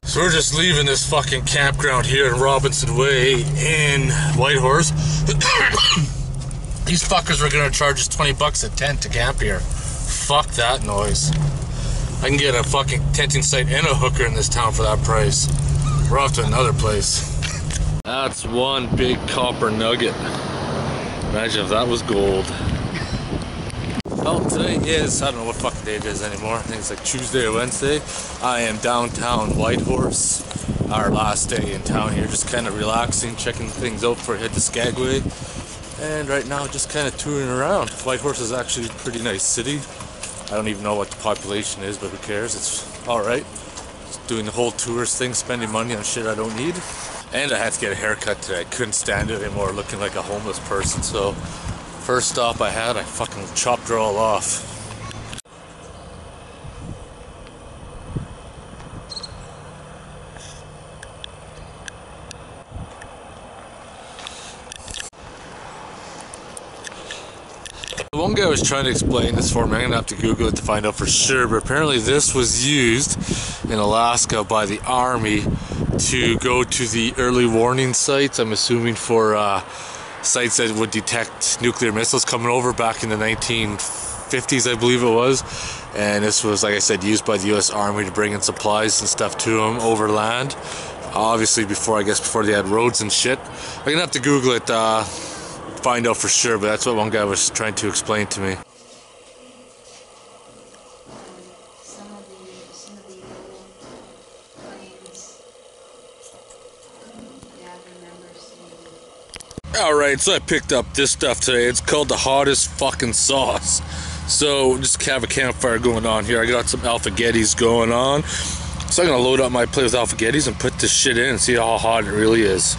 So we're just leaving this fucking campground here in Robinson Way in Whitehorse. These fuckers were gonna charge us 20 bucks a tent to camp here. Fuck that noise. I can get a fucking tenting site and a hooker in this town for that price. We're off to another place. That's one big copper nugget. Imagine if that was gold. Well, today is, I don't know what fucking day it is anymore. I think it's like Tuesday or Wednesday. I am downtown Whitehorse. Our last day in town here, just kind of relaxing, checking things out before I head to Skagway. And right now, just kind of touring around. Whitehorse is actually a pretty nice city. I don't even know what the population is, but who cares? It's alright. Just doing the whole tourist thing, spending money on shit I don't need. And I had to get a haircut today. I couldn't stand it anymore looking like a homeless person, so first stop I had, I fucking chopped her all off. One guy was trying to explain this for me. I'm gonna have to Google it to find out for sure, but apparently this was used in Alaska by the Army to go to the early warning sites, I'm assuming for sites that would detect nuclear missiles coming over back in the 1950s, I believe it was. And this was, like I said, used by the US Army to bring in supplies and stuff to them over land. Obviously before they had roads and shit. I'm gonna have to Google it, find out for sure, but that's what one guy was trying to explain to me. Some of the planes, yeah, I remember seeing. Alright, so I picked up this stuff today. It's called the hottest fucking sauce. So just have a campfire going on here. I got some alphagettis going on. So I'm gonna load up my plate with alphagettis and put this shit in and see how hot it really is.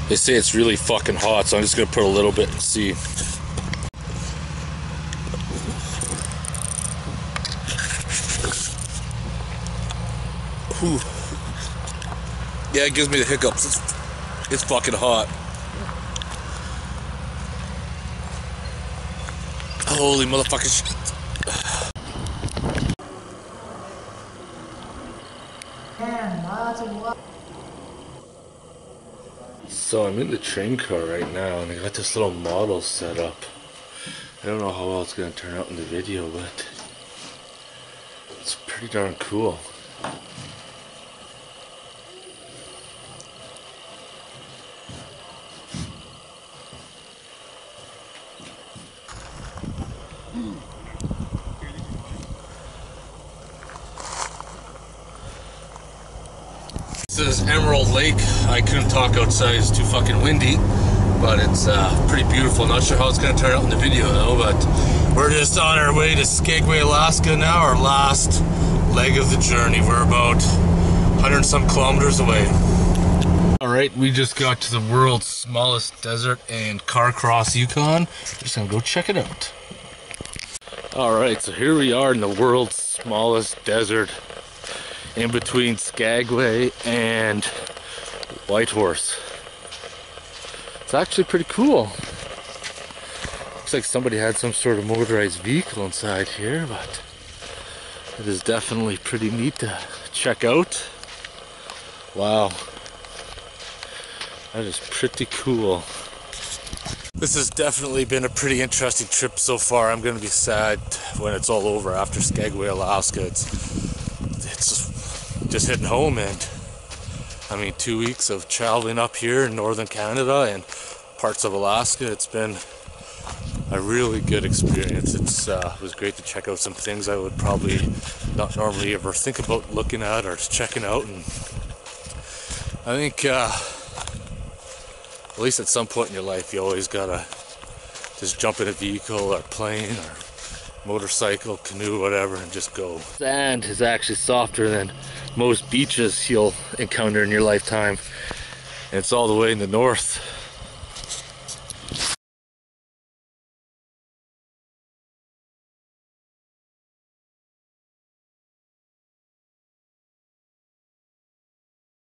They say it's really fucking hot, so I'm just gonna put a little bit and see. Whew. Yeah, it gives me the hiccups. It's fucking hot. Holy motherfucking shit. Man, lots of water. So I'm in the train car right now, and I got this little model set up. I don't know how well it's gonna turn out in the video, but it's pretty darn cool. This is Emerald Lake. I couldn't talk outside, it's too fucking windy, but it's pretty beautiful. Not sure how it's gonna turn out in the video though, but we're just on our way to Skagway, Alaska now, our last leg of the journey. We're about 100 and some kilometers away. Alright, we just got to the world's smallest desert in Carcross, Yukon. Just gonna go check it out. Alright, so here we are in the world's smallest desert, in between Skagway and Whitehorse. It's actually pretty cool. Looks like somebody had some sort of motorized vehicle inside here, but it is definitely pretty neat to check out. Wow. That is pretty cool. This has definitely been a pretty interesting trip so far. I'm going to be sad when it's all over after Skagway, Alaska. It's just hitting home, and I mean 2 weeks of traveling up here in northern Canada and parts of Alaska. It's been a really good experience. It was great to check out some things I would probably not normally ever think about looking at or checking out, and I think at least at some point in your life you always gotta just jump in a vehicle or plane or motorcycle, canoe, whatever, and just go. Sand is actually softer than most beaches you'll encounter in your lifetime, and it's all the way in the north.